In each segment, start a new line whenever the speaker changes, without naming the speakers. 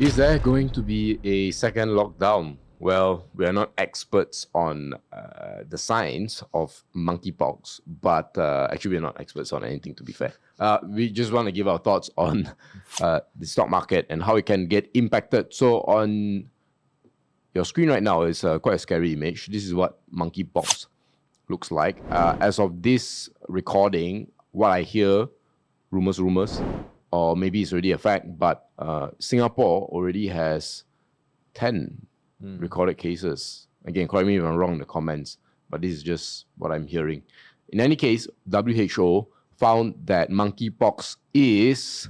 Is there going to be a second lockdown? Well, we are not experts on the science of monkeypox, but actually, we're not experts on anything, to be fair. We just want to give our thoughts on the stock market and how it can get impacted. So, on your screen right now is quite a scary image. This is what monkeypox looks like. As of this recording, what I hear, rumors, or maybe it's already a fact, but Singapore already has 10 recorded cases. Again, correct me if I'm wrong in the comments, but this is just what I'm hearing. In any case, WHO found that monkeypox is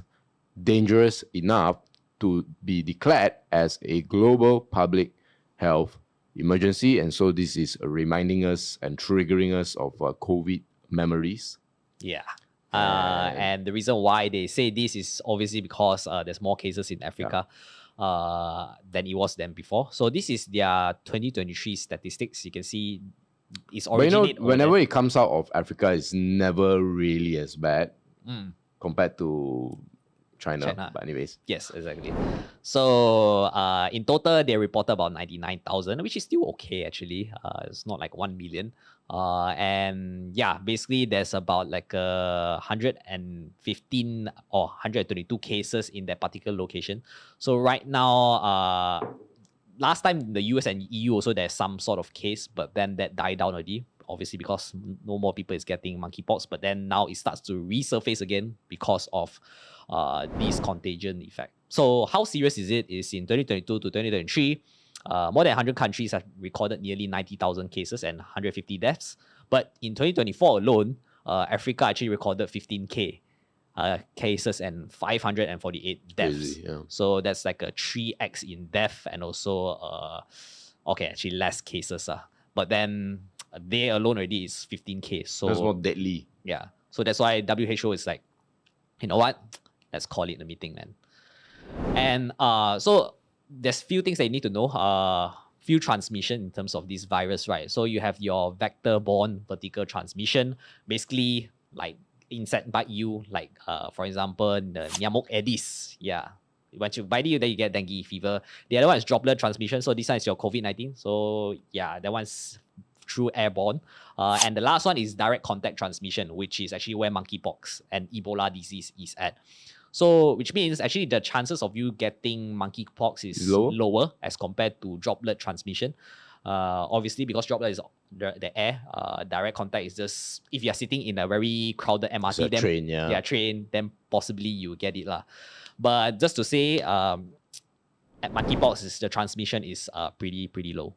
dangerous enough to be declared as a global public health emergency. And so this is reminding us and triggering us of COVID memories.
Yeah. And the reason why they say this is obviously because there's more cases in Africa than it was then before. So this is their 2023 statistics. You can see it's originated.
Whenever it comes out of Africa, it's never really as bad compared to China. But anyways.
Yes, exactly. So in total, they reported about 99,000, which is still okay actually. It's not like 1 million. And yeah, basically there's about like 115 or 122 cases in that particular location. So right now, last time in the US and EU also there's some sort of case, but then that died down already. Obviously because no more people is getting monkeypox, but then now it starts to resurface again because of this contagion effect. So how serious is it? Is in 2022 to 2023, more than 100 countries have recorded nearly 90,000 cases and 150 deaths. But in 2024 alone, Africa actually recorded 15K cases and 548 deaths.
Crazy, yeah.
So that's like a 3x in death and also, actually less cases. But then they alone already is 15K. So
that's more deadly.
Yeah. So that's why WHO is like, you know what? Let's call it a meeting, man. And so there's few things that you need to know. Few transmission in terms of this virus, right? So you have your vector-borne vertical transmission, basically like insect bite you, like for example the Nyamuk Aedes. Yeah, once you bite you, then you get dengue fever. The other one is droplet transmission. So this one is your COVID-19. So yeah, that one's through airborne. And the last one is direct contact transmission, which is actually where monkeypox and Ebola disease is at. So, which means actually the chances of you getting monkeypox is lower as compared to droplet transmission. Obviously, because droplet is the air, direct contact is just if you're sitting in a very crowded MRT, then train, then possibly you get it lah. But just to say, at monkeypox, the transmission is pretty low.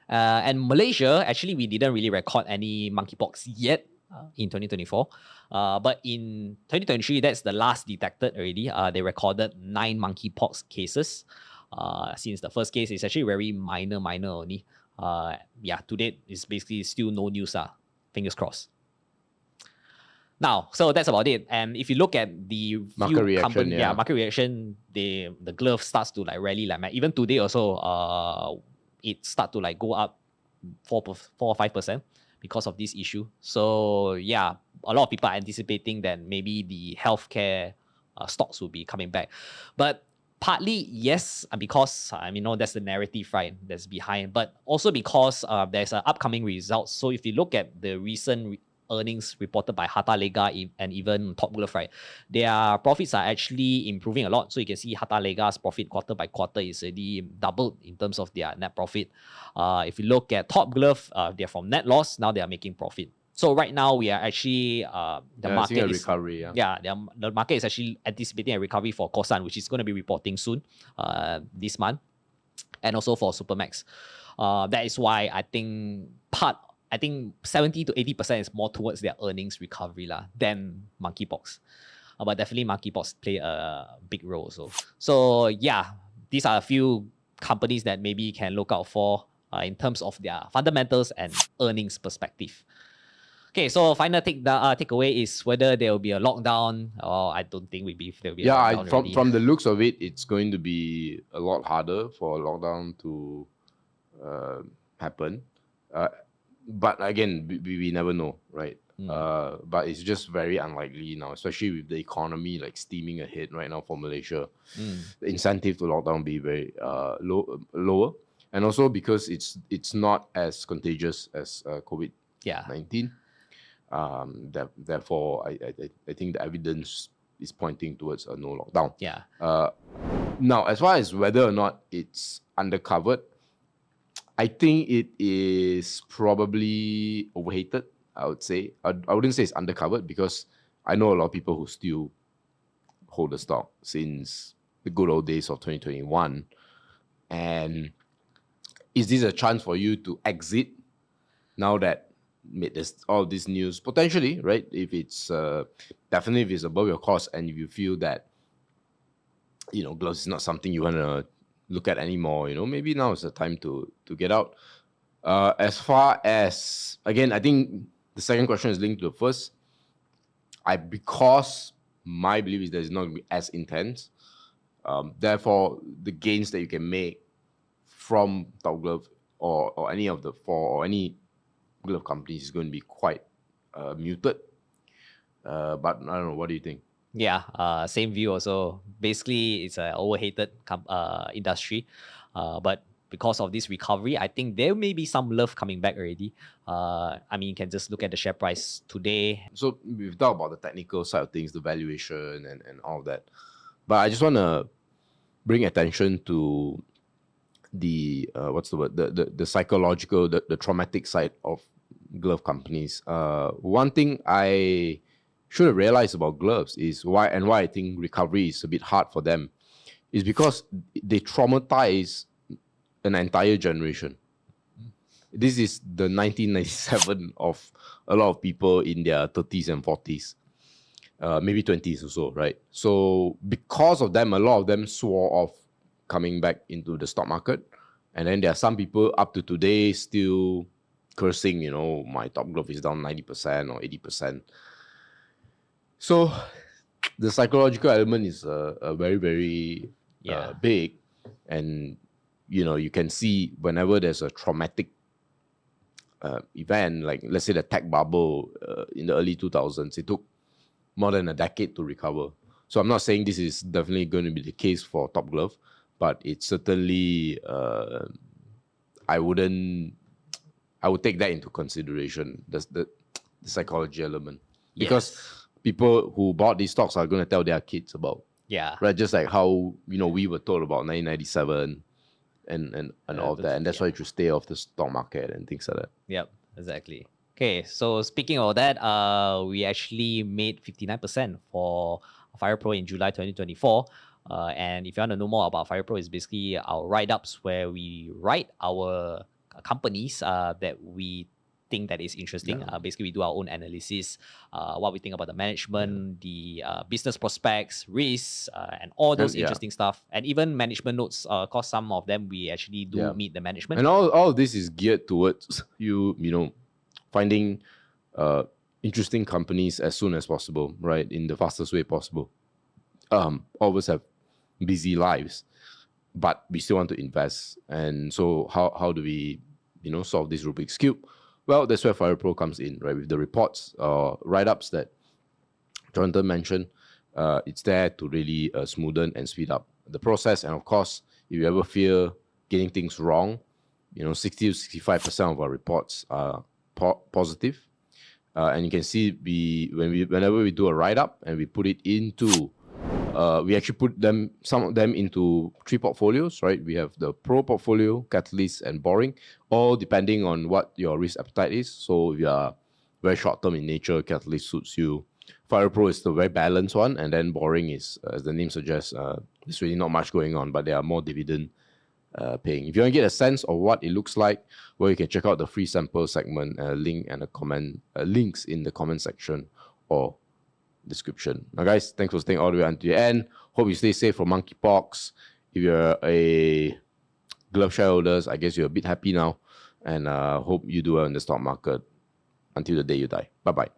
And Malaysia, actually, we didn't really record any monkeypox yet in 2024. But in 2023, that's the last detected already. They recorded 9 monkeypox cases. Since the first case is actually very minor only. To date, it's basically still no news. Fingers crossed. Now, so that's about it. And if you look at the
market reaction,
market reaction, the glove starts to like rally like even today also, it start to like go up 4 or 5% because of this issue. So yeah, a lot of people are anticipating that maybe the healthcare stocks will be coming back. But partly yes, because that's the narrative, right, that's behind, but also because there's an upcoming results. So if you look at the recent earnings reported by Harta Lega and even Top Glove, right, their profits are actually improving a lot. So you can see Harta Lega's profit quarter by quarter is already doubled in terms of their net profit. If you look at Top Glove, they're from net loss, now they are making profit. So right now we are actually the market is
recovery.
The market is actually anticipating a recovery for Kosan, which is going to be reporting soon, this month, and also for Supermax. That is why I think 70 to 80% is more towards their earnings recovery than monkeypox. But definitely monkeypox play a big role also. So yeah, these are a few companies that maybe you can look out for in terms of their fundamentals and earnings perspective. Okay, so final takeaway is whether there will be a lockdown, or I don't think there will be a lockdown.
From the looks of it, it's going to be a lot harder for a lockdown to happen. But again, we never know, right? But it's just very unlikely now, especially with the economy like steaming ahead right now for Malaysia. The incentive to lockdown will be very lower, and also because it's not as contagious as COVID-19. Therefore, I think the evidence is pointing towards a no lockdown.
Yeah.
Now, as far as whether or not it's undercovered, I think it is probably overhated. I would say I wouldn't say it's undercovered, because I know a lot of people who still hold the stock since the good old days of 2021. And is this a chance for you to exit now that there's all this news? Potentially, right? If it's definitely if it's above your cost, and if you feel that gloves is not something you want to look at anymore, maybe now is the time to get out. As far as, again, I think the second question is linked to the first. Because my belief is that it's not going to be as intense. Therefore, the gains that you can make from Top Glove or any of the four or any glove companies is going to be quite muted. But I don't know. What do you think?
Yeah, same view also. Basically, it's an overhated industry, but because of this recovery, I think there may be some love coming back already. You can just look at the share price today.
So we've talked about the technical side of things, the valuation and all of that. But I just want to bring attention to the the psychological, the traumatic side of glove companies. One thing I should have realized about gloves is why I think recovery is a bit hard for them is because they traumatize an entire generation. This is the 1997 of a lot of people in their 30s and 40s, maybe 20s or so, right? So because of them, a lot of them swore off coming back into the stock market. And then there are some people up to today still cursing, my Top Glove is down 90% or 80%. So the psychological element is a very, very big. And you can see whenever there's a traumatic event, like let's say the tech bubble in the early 2000s, it took more than a decade to recover. So I'm not saying this is definitely going to be the case for Top Glove, but it's certainly I would take that into consideration, the psychology element, because people who bought these stocks are going to tell their kids about. Right, just like how we were told about 1997 and all of that, and that's why you should stay off the stock market and things like that.
Yep, exactly. Okay, so speaking of that, we actually made 59% for FIRL Pro in July 2024. And if you want to know more about FIRL Pro, it's basically our write-ups where we write our companies that we think that is interesting. Basically, we do our own analysis, what we think about the management, the business prospects, risks, and all those interesting stuff. And even management notes, cause some of them we actually do meet the management.
And all of this is geared towards you finding interesting companies as soon as possible, right? In the fastest way possible. All of us have busy lives, but we still want to invest. And so how do we solve this Rubik's Cube? Well, that's where FIRL Pro comes in, right? With the reports, write-ups that Jonathan mentioned, it's there to really smoothen and speed up the process. And of course, if you ever fear getting things wrong, 60 to 65% of our reports are positive. And you can see whenever we do a write-up and we put it into, we actually put some of them into 3 portfolios, right? We have the Pro portfolio, Catalyst, and Boring, all depending on what your risk appetite is. So if you are very short-term in nature, Catalyst suits you. FIRL Pro is the very balanced one, and then Boring is, as the name suggests, there's really not much going on, but there are more dividend paying. If you want to get a sense of what it looks like, well, you can check out the free sample segment link and links in the comment section or description. Now, guys, thanks for staying all the way until the end. Hope you stay safe from monkeypox. If you're a glove shareholders, I guess you're a bit happy now, and hope you do well in the stock market until the day you die. Bye bye.